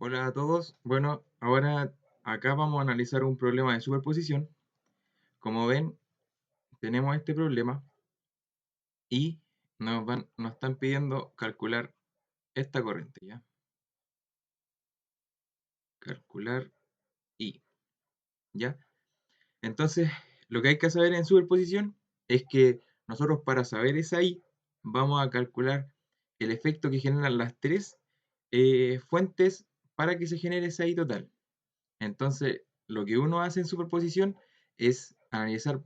Hola a todos. Bueno, ahora acá vamos a analizar un problema de superposición. Como ven, tenemos este problema y nos están pidiendo calcular esta corriente, ¿ya? Calcular I, ¿ya? Entonces, lo que hay que saber en superposición es que nosotros para saber esa I vamos a calcular el efecto que generan las tres fuentes para que se genere esa I total. Entonces, lo que uno hace en superposición es analizar,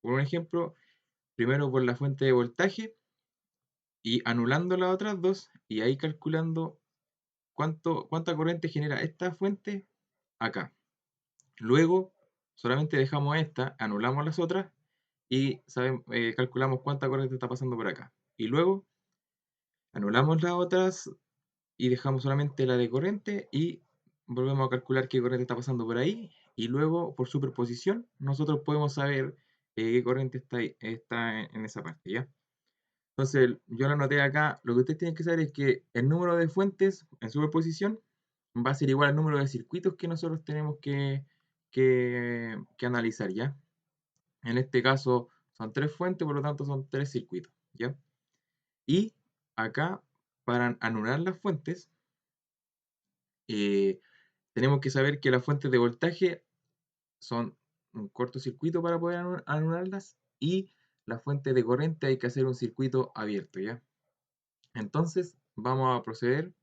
por un ejemplo, primero por la fuente de voltaje y anulando las otras dos y ahí calculando cuánta corriente genera esta fuente acá. Luego, solamente dejamos esta, anulamos las otras y calculamos cuánta corriente está pasando por acá. Y luego, anulamos las otras y dejamos solamente la de corriente y volvemos a calcular qué corriente está pasando por ahí y luego por superposición nosotros podemos saber qué corriente está en esa parte, ¿ya? Entonces yo lo anoté acá, lo que ustedes tienen que saber es que el número de fuentes en superposición va a ser igual al número de circuitos que nosotros tenemos que analizar, ¿ya? En este caso son tres fuentes, por lo tanto son tres circuitos, ¿ya? Y acá, para anular las fuentes, eh, tenemos que saber que las fuentes de voltaje son un cortocircuito para poder anularlas y las fuentes de corriente hay que hacer un circuito abierto, ¿ya? Entonces vamos a proceder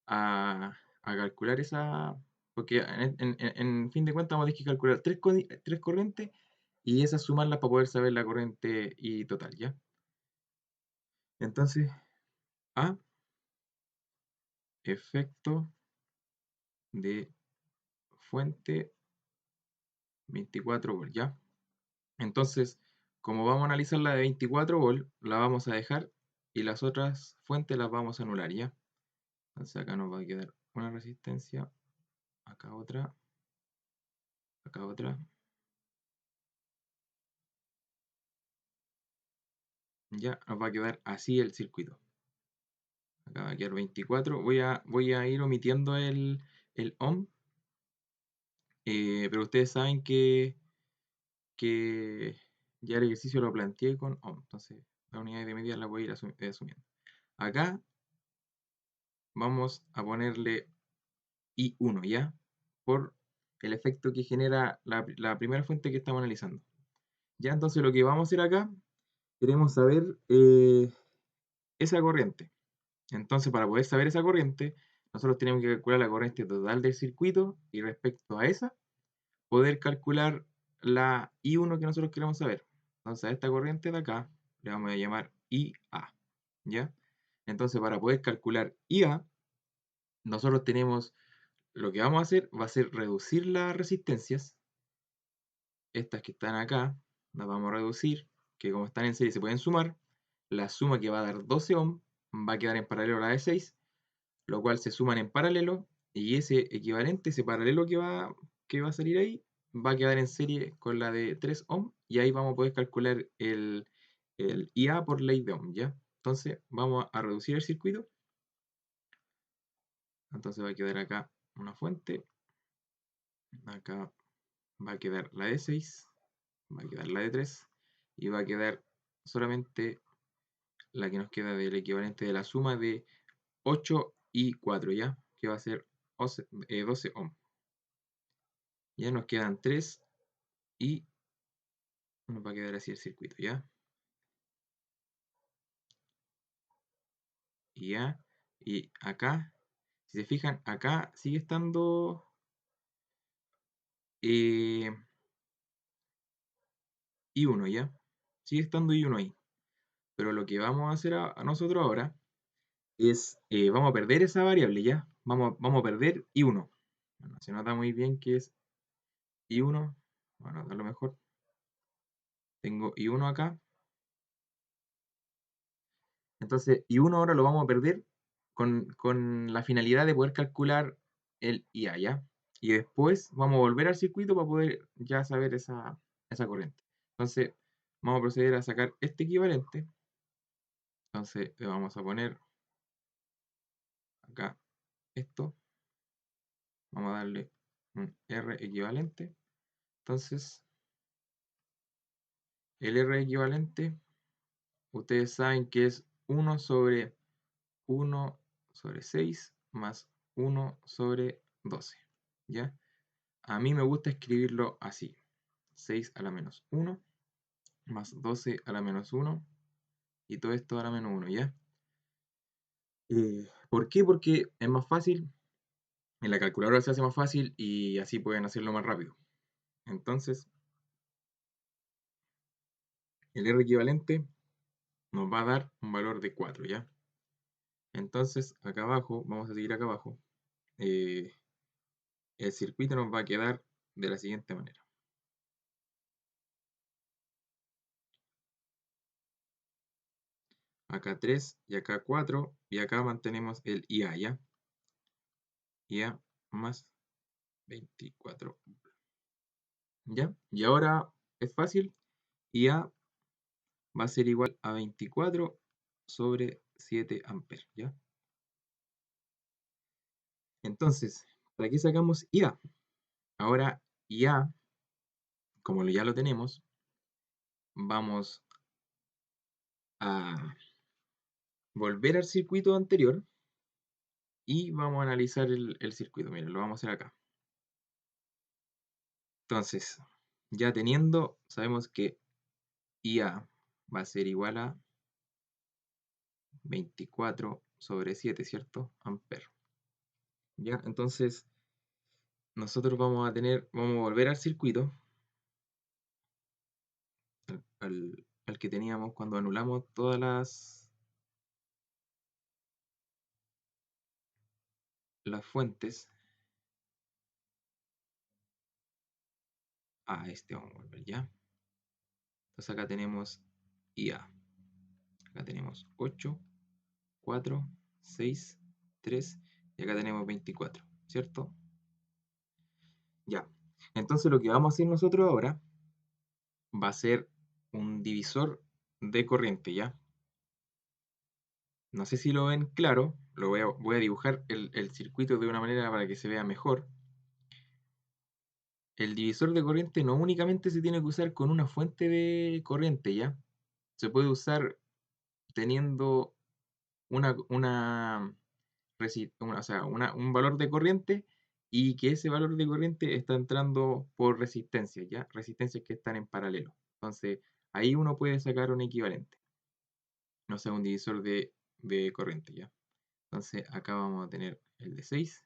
a calcular esa, porque en fin de cuentas vamos a tener que calcular tres corrientes y esas sumarlas para poder saber la corriente y total, ¿ya? Entonces, A, efecto de fuente 24 volts, ¿ya? Entonces, como vamos a analizar la de 24 volt, la vamos a dejar y las otras fuentes las vamos a anular, ¿ya? Entonces acá nos va a quedar una resistencia, acá otra, ya nos va a quedar así el circuito. Acá va a quedar 24. Voy a ir omitiendo el ohm, pero ustedes saben que ya el ejercicio lo planteé con ohm, entonces la unidad de medida la voy a ir asumiendo. Acá vamos a ponerle I1, ¿ya? Por el efecto que genera la primera fuente que estamos analizando. Ya, entonces lo que vamos a hacer acá, queremos saber esa corriente. Entonces, para poder saber esa corriente, nosotros tenemos que calcular la corriente total del circuito y respecto a esa, poder calcular la I1 que nosotros queremos saber. Entonces, a esta corriente de acá le vamos a llamar IA, ¿ya? Entonces, para poder calcular IA, nosotros tenemos, lo que vamos a hacer va a ser reducir las resistencias, estas que están acá, las vamos a reducir, que como están en serie se pueden sumar, la suma que va a dar 12 ohm va a quedar en paralelo a la de 6, lo cual se suman en paralelo y ese equivalente, ese paralelo que va a salir ahí, va a quedar en serie con la de 3 ohm y ahí vamos a poder calcular el IA por ley de ohm, ¿ya? Entonces vamos a reducir el circuito, entonces va a quedar acá una fuente, acá va a quedar la de 6, va a quedar la de 3 y va a quedar solamente la que nos queda del equivalente de la suma de 8 y 4, ¿ya? Que va a ser 12 ohm. Ya nos quedan 3 y nos va a quedar así el circuito, ¿ya? Y ya, y acá, si se fijan, acá sigue estando eh, I1, ¿ya? Sigue estando I1 ahí. Pero lo que vamos a hacer a nosotros ahora es, vamos a perder esa variable, ¿ya? Vamos a perder I1. Bueno, se nota muy bien que es I1. Bueno, a lo mejor tengo I1 acá. Entonces, I1 ahora lo vamos a perder con la finalidad de poder calcular el IA, ¿ya? Y después vamos a volver al circuito para poder ya saber esa corriente. Entonces, vamos a proceder a sacar este equivalente. Entonces, le vamos a poner acá esto. darle un R equivalente. Entonces, el R equivalente, ustedes saben que es 1 sobre 6 más 1 sobre 12. ¿Ya? A mí me gusta escribirlo así. 6 a la menos 1 más 12 a la menos 1 y todo esto a la menos 1, ¿ya? ¿Por qué? Porque es más fácil, en la calculadora se hace más fácil y así pueden hacerlo más rápido. Entonces, el R equivalente nos va a dar un valor de 4, ¿ya? Entonces, acá abajo, vamos a seguir acá abajo, eh, el circuito nos va a quedar de la siguiente manera. Acá 3 y acá 4 y acá mantenemos el IA, ¿ya? IA más 24, ¿ya? Y ahora es fácil, IA va a ser igual a 24 sobre 7 amperes, ¿ya? Entonces, ¿para qué sacamos IA? Ahora IA, como ya lo tenemos, vamos a volver al circuito anterior y vamos a analizar el circuito. Miren, lo vamos a hacer acá. Entonces, ya teniendo, sabemos que IA va a ser igual a 24 sobre 7, ¿cierto? Amper. Ya, entonces nosotros vamos a volver al circuito, al que teníamos cuando anulamos todas las fuentes. A este vamos a volver, ¿ya? Entonces acá tenemos IA. Acá tenemos 8, 4, 6, 3 y acá tenemos 24, ¿cierto? Ya. Entonces lo que vamos a hacer nosotros ahora va a ser un divisor de corriente, ¿ya? No sé si lo ven claro, voy a dibujar el circuito de una manera para que se vea mejor. El divisor de corriente no únicamente se tiene que usar con una fuente de corriente, ¿ya? Se puede usar teniendo una o sea, un valor de corriente y que ese valor de corriente está entrando por resistencias, ¿ya? Resistencias que están en paralelo. Entonces, ahí uno puede sacar un equivalente, no sea un divisor de corriente, ¿ya? Entonces, acá vamos a tener el de 6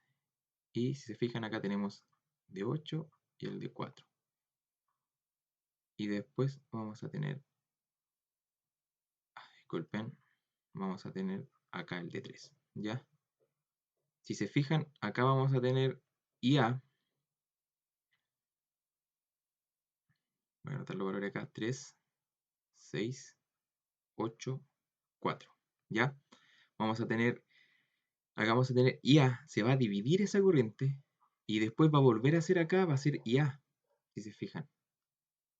y si se fijan acá tenemos de 8 y el de 4. Y después vamos a tener, disculpen, vamos a tener acá el de 3, ¿ya? Si se fijan, acá vamos a tener IA. Voy a anotar los valores acá, 3, 6, 8, 4, ¿ya? Vamos a tener, acá vamos a tener IA, se va a dividir esa corriente y después va a volver a ser acá, va a ser IA, si se fijan.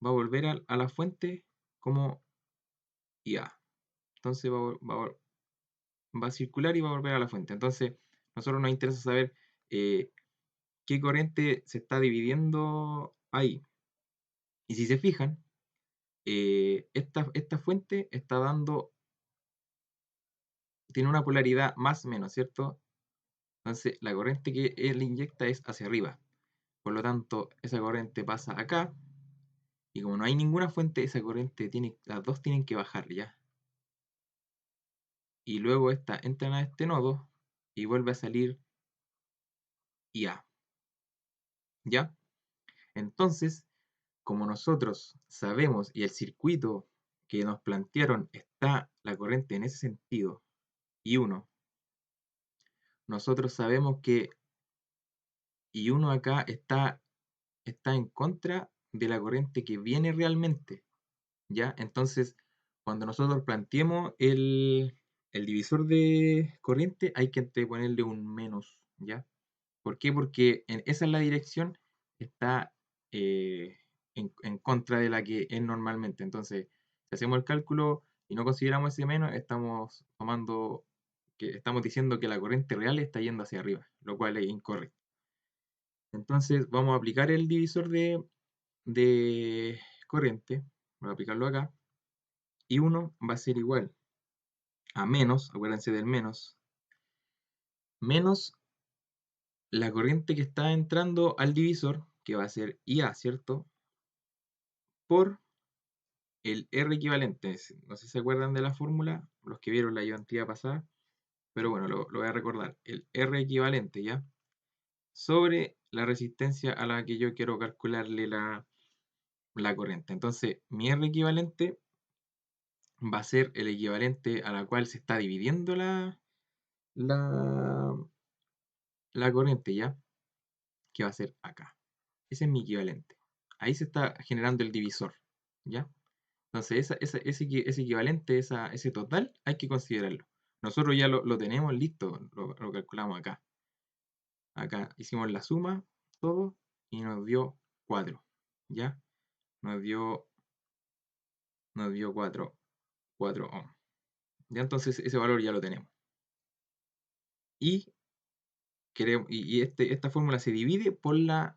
Va a volver a la fuente como IA. Entonces va a circular y va a volver a la fuente. Entonces, a nosotros nos interesa saber qué corriente se está dividiendo ahí. Y si se fijan, esta fuente está dando, tiene una polaridad más menos, ¿cierto? Entonces, la corriente que él inyecta es hacia arriba. Por lo tanto, esa corriente pasa acá. Y como no hay ninguna fuente, esa corriente las dos tienen que bajar ya. Y luego esta entra a este nodo y vuelve a salir IA. ¿Ya? Entonces, como nosotros sabemos y el circuito que nos plantearon está la corriente en ese sentido y 1, nosotros sabemos que I1 acá está en contra de la corriente que viene realmente, ¿ya? Entonces, cuando nosotros planteemos el divisor de corriente, hay que ponerle un menos, ¿ya? ¿Por qué? Porque esa es la dirección, está en contra de la que es normalmente. Entonces, si hacemos el cálculo y no consideramos ese menos, estamos diciendo que la corriente real está yendo hacia arriba, lo cual es incorrecto. Entonces vamos a aplicar el divisor de corriente, voy a aplicarlo acá, y 1 va a ser igual a menos, acuérdense del menos la corriente que está entrando al divisor, que va a ser IA, ¿cierto? Por el R equivalente. No sé si se acuerdan de la fórmula, los que vieron la ayudantía pasada, pero bueno, lo voy a recordar. El R equivalente, ¿ya? Sobre la resistencia a la que yo quiero calcularle la corriente. Entonces, mi R equivalente va a ser el equivalente a la cual se está dividiendo la, la corriente, ¿ya? Que va a ser acá. Ese es mi equivalente. Ahí se está generando el divisor, ¿ya? Entonces, ese equivalente, ese total, hay que considerarlo. Nosotros ya lo tenemos listo, lo calculamos acá. Acá hicimos la suma, todo, y nos dio 4, ¿ya? Nos dio 4 ohm. Ya entonces ese valor ya lo tenemos. Y, esta fórmula se divide por la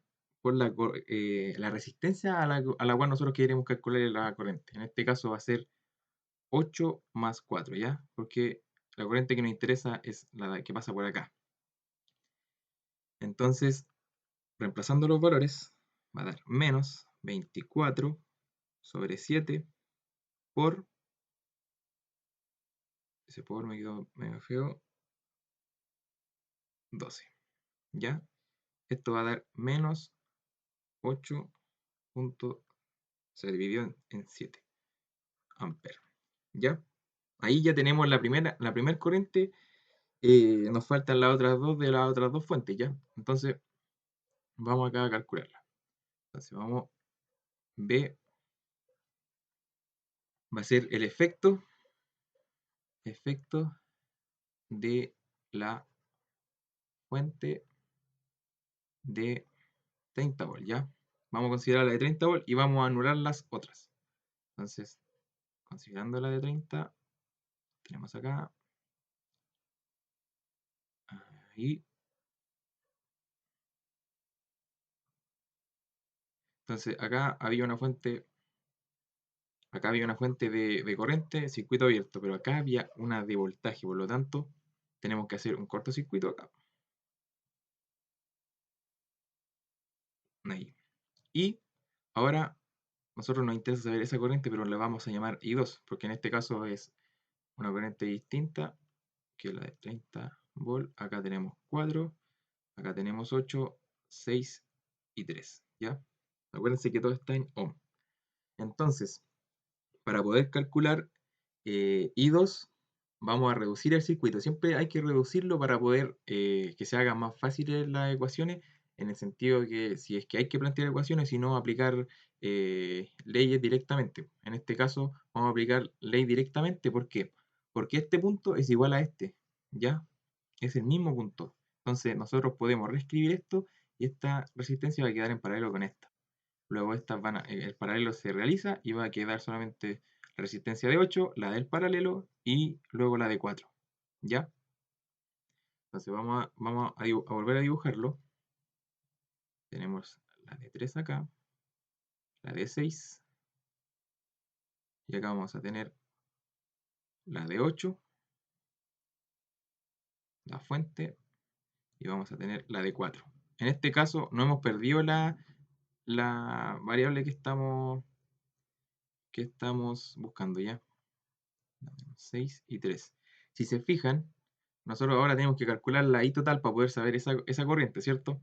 resistencia a la cual nosotros queremos calcular la corriente. En este caso va a ser 8 más 4, ¿ya? Porque la corriente que nos interesa es la que pasa por acá. Entonces, reemplazando los valores, va a dar menos 24 sobre 7 por, ese por me quedó medio feo, 12, ¿ya? Esto va a dar menos 8 se dividió en 7 amperes, ¿ya? Ahí ya tenemos la primera corriente, nos faltan las otras dos de las otras dos fuentes, ¿ya? Entonces, vamos acá a calcularla. Entonces, vamos, B va a ser el efecto de la fuente de 30 volts, ¿ya? Vamos a considerar la de 30 volts y vamos a anular las otras. Entonces, considerando la de 30, tenemos acá, ahí. Entonces, acá había una fuente de corriente, circuito abierto, pero acá había una de voltaje, por lo tanto, tenemos que hacer un cortocircuito acá. Ahí. Y ahora, nosotros nos interesa saber esa corriente, pero la vamos a llamar I2, porque en este caso es una corriente distinta que la de 30 volts. Acá tenemos 4, acá tenemos 8, 6 y 3, ¿ya? Acuérdense que todo está en ohm. Entonces, para poder calcular I2, vamos a reducir el circuito. Siempre hay que reducirlo para poder que se hagan más fáciles las ecuaciones, en el sentido que si es que hay que plantear ecuaciones y no aplicar leyes directamente. En este caso, vamos a aplicar ley directamente. ¿Por qué? Porque este punto es igual a este, ¿ya? Es el mismo punto. Entonces, nosotros podemos reescribir esto y esta resistencia va a quedar en paralelo con esta. Luego el paralelo se realiza y va a quedar solamente la resistencia de 8, la del paralelo y luego la de 4. ¿Ya? Entonces vamos a volver a dibujarlo. Tenemos la de 3 acá, la de 6, y acá vamos a tener la de 8, la fuente, y vamos a tener la de 4. En este caso no hemos perdido la variable que estamos buscando, ¿ya? 6 y 3. Si se fijan, nosotros ahora tenemos que calcular la I total para poder saber esa corriente, ¿cierto?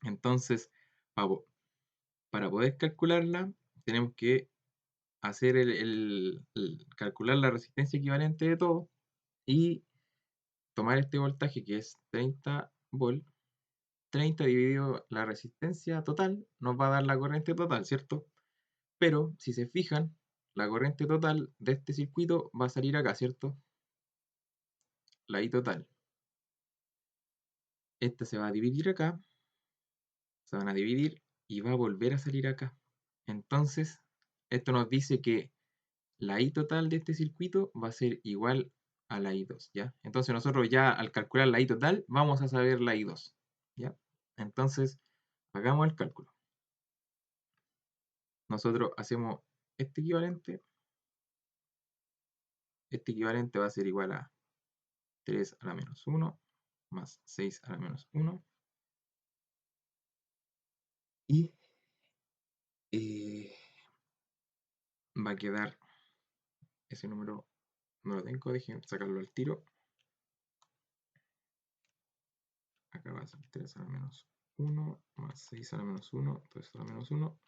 Entonces, para poder calcularla, tenemos que hacer calcular la resistencia equivalente de todo y tomar este voltaje que es 30 volts. 30 dividido la resistencia total nos va a dar la corriente total, ¿cierto? Pero si se fijan, la corriente total de este circuito va a salir acá, ¿cierto? La I total. Esta se va a dividir acá, se van a dividir y va a volver a salir acá. Entonces, esto nos dice que la I total de este circuito va a ser igual a la I2, ¿ya? Entonces nosotros ya al calcular la I total vamos a saber la I2, ¿ya? Entonces Hagamos el cálculo. Nosotros hacemos este equivalente. Este equivalente va a ser igual a 3 a la menos 1 más 6 a la menos 1. Y va a quedar ese número, no lo tengo, dejen sacarlo al tiro. Acá va a ser 3 a la menos 1 más 6 a la menos 1, 3 a la menos 1.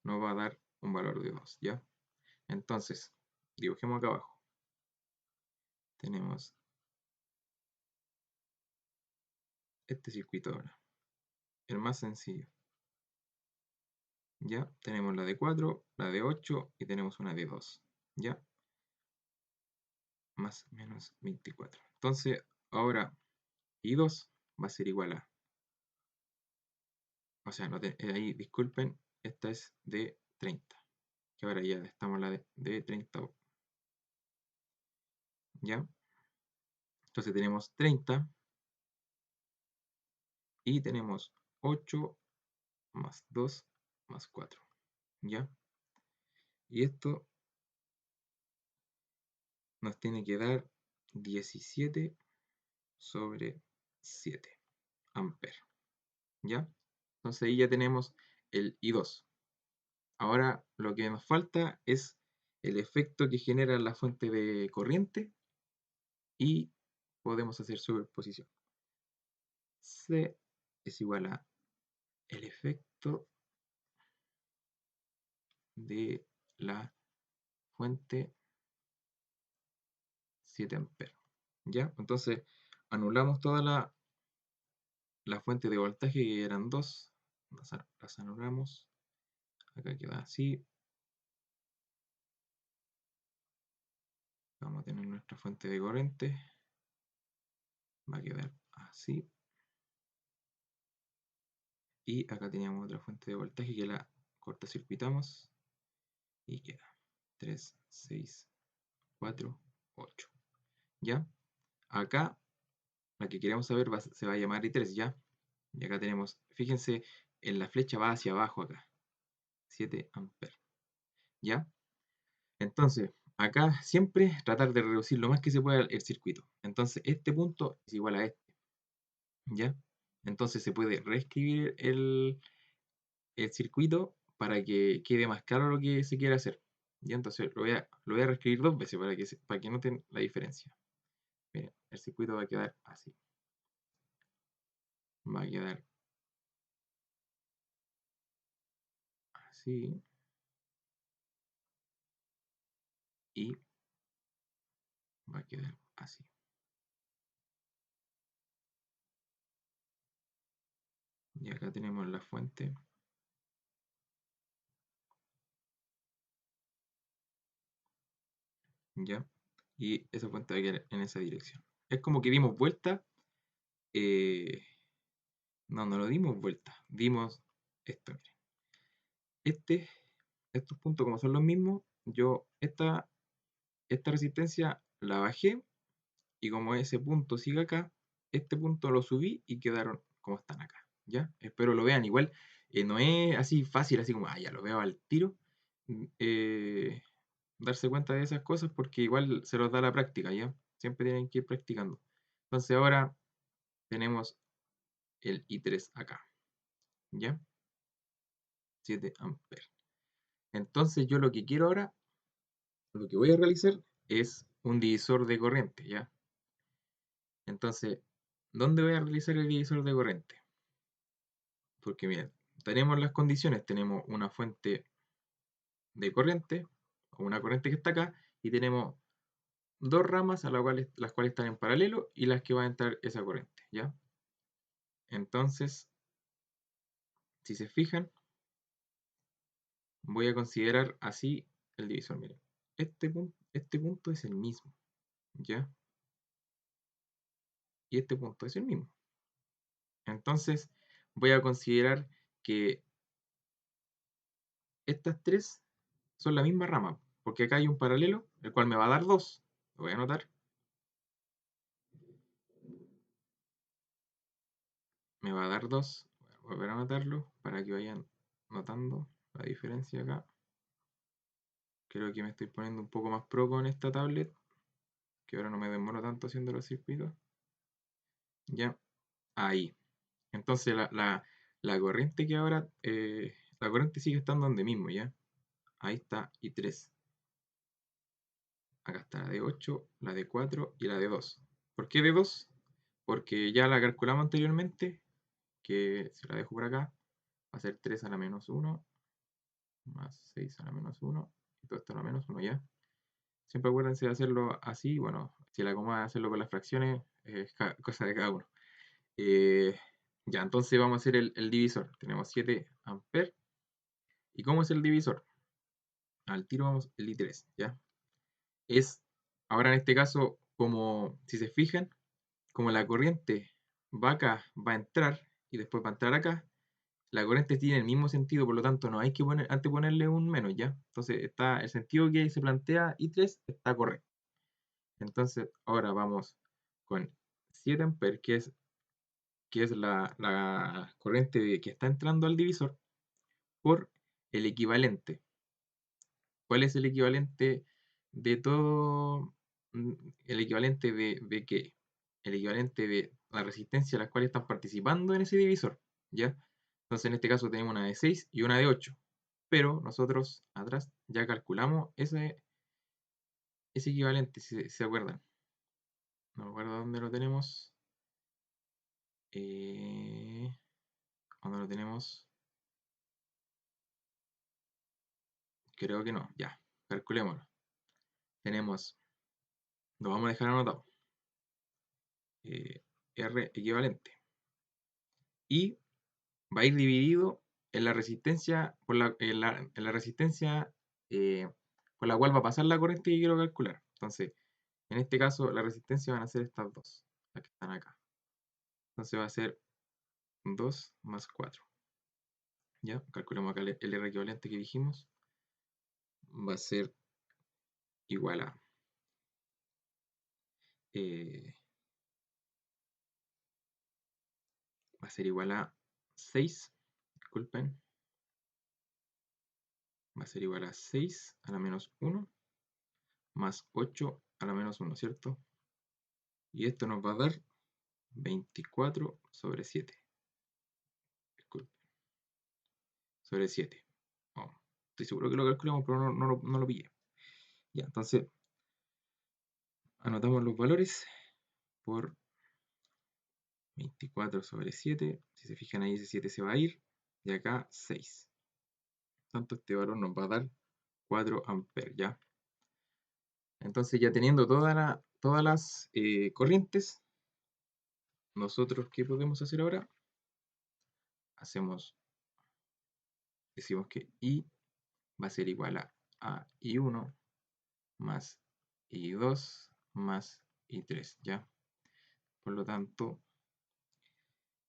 Nos va a dar un valor de 2, ¿ya? Entonces, dibujemos acá abajo. Tenemos este circuito ahora, el más sencillo. ¿Ya? Tenemos la de 4, la de 8 y tenemos una de 2. ¿Ya? Más menos 24. Entonces, ahora I2 va a ser igual a... O sea, no ahí disculpen, esta es de 30. Que ahora ya estamos la de 30. ¿Ya? Entonces tenemos 30 y tenemos 8 más 2 más 4. ¿Ya? Y esto nos tiene que dar 17 sobre 7 amperes. ¿Ya? Entonces ahí ya tenemos el I2. Ahora lo que nos falta es el efecto que genera la fuente de corriente y podemos hacer superposición. C es igual a el efecto de la fuente 7 amperes. ¿Ya? Entonces anulamos toda la fuente de voltaje que eran 2, las anulamos. Acá queda así. Vamos a tener nuestra fuente de corriente. Va a quedar así. Y acá teníamos otra fuente de voltaje que la cortocircuitamos. Y queda 3, 6, 4, 8. ¿Ya? Acá la que queremos saber se va a llamar I3, ¿ya? Y acá tenemos, fíjense, en la flecha va hacia abajo acá. 7 amperes. ¿Ya? Entonces, acá siempre tratar de reducir lo más que se pueda el circuito. Entonces, este punto es igual a este. ¿Ya? Entonces se puede reescribir el circuito para que quede más claro lo que se quiere hacer. ¿Ya? Entonces lo voy a reescribir dos veces para que noten la diferencia. Miren, el circuito va a quedar así. Va a quedar así. Y va a quedar así. Y acá tenemos la fuente. ¿Ya? Y esa fuente va a quedar en esa dirección. Es como que dimos vuelta. eh, no, no lo dimos vuelta. Dimos esto, miren. Estos puntos como son los mismos, yo esta resistencia la bajé y como ese punto sigue acá, este punto lo subí y quedaron como están acá. ¿Ya? Espero lo vean. Igual no es así fácil, así como, ya lo veo al tiro. Darse cuenta de esas cosas porque igual se los da la práctica, ¿ya? Siempre tienen que ir practicando. Entonces ahora tenemos el I3 acá, ¿ya? 7 amperes. Entonces yo lo que quiero ahora, lo que voy a realizar es un divisor de corriente, ¿ya? Entonces, ¿dónde voy a realizar el divisor de corriente? Porque miren, tenemos las condiciones, tenemos una fuente de corriente, o una corriente que está acá, y tenemos dos ramas a las cuales están en paralelo y las que va a entrar esa corriente, ¿ya? Entonces, si se fijan, voy a considerar así el divisor. Miren, este punto es el mismo, ¿ya? Y este punto es el mismo. Entonces, voy a considerar que estas tres son la misma rama, porque acá hay un paralelo, el cual me va a dar 2. Lo voy a anotar. Me va a dar 2. volver a anotarlo para que vayan notando la diferencia acá. Creo que me estoy poniendo un poco más pro con esta tablet, que ahora no me demoro tanto haciendo los circuitos. Ya, ahí. Entonces la corriente que ahora, la corriente sigue estando donde mismo, ¿ya? Ahí está I3. Acá está la de 8, la de 4 y la de 2. ¿Por qué de 2? Porque ya la calculamos anteriormente, que si la dejo por acá, va a ser 3 a la menos 1, más 6 a la menos 1, y todo esto a la menos 1, ¿ya? Siempre acuérdense de hacerlo así, bueno, si la acomoda hacerlo con las fracciones, es cosa de cada uno. Eh, ya, entonces vamos a hacer el divisor. Tenemos 7 amperes. ¿Y cómo es el divisor? Al tiro vamos el I3, ¿ya? Es, ahora en este caso, como si se fijan, como la corriente va acá, va a entrar y después va a entrar acá, la corriente tiene el mismo sentido, por lo tanto no hay que anteponerle un menos, ¿ya? Entonces está, el sentido que se plantea I3 está correcto. Entonces ahora vamos con 7 amperes, que es la corriente que está entrando al divisor, por el equivalente. ¿Cuál es el equivalente de todo? ¿El equivalente de qué? El equivalente de la resistencia a las cuales están participando en ese divisor, ¿ya? Entonces en este caso tenemos una de 6 y una de 8, pero nosotros atrás ya calculamos ese equivalente, si se acuerdan. No me acuerdo dónde lo tenemos. Eh, ¿Dónde lo tenemos? Creo que no, ya, calculémoslo. Tenemos, lo vamos a dejar anotado, R equivalente. Y va a ir dividido en la resistencia, en la resistencia eh, por la cual va a pasar la corriente que quiero calcular. Entonces, en este caso, la resistencia van a ser estas dos, las que están acá. Entonces va a ser 2 más 4. ¿Ya? Calculemos acá el R equivalente que dijimos. Va a ser igual a eh, va a ser igual a 6, disculpen, va a ser igual a 6 a la menos 1 más 8 a la menos 1, ¿cierto? Y esto nos va a dar 24 sobre 7. Disculpen, sobre 7. Oh, estoy seguro que lo calculamos, pero no lo pillé. Ya, entonces anotamos los valores por 24 sobre 7. Si se fijan ahí, ese 7 se va a ir. Y acá 6. Tanto este valor nos va a dar 4 amperes, ¿ya? Entonces ya teniendo todas las corrientes, nosotros, ¿qué podemos hacer ahora? Decimos que I va a ser igual a I1 más I2 más I3, ¿ya? Por lo tanto,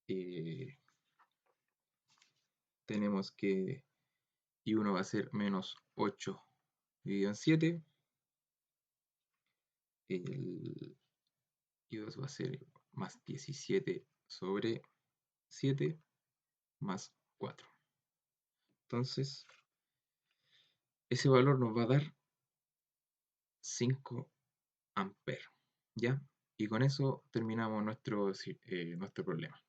eh, tenemos que I1 va a ser menos 8 dividido en 7. El I2 va a ser más 17 sobre 7 más 4. Entonces, ese valor nos va a dar 5 amperes, ¿ya? Y con eso terminamos nuestro problema.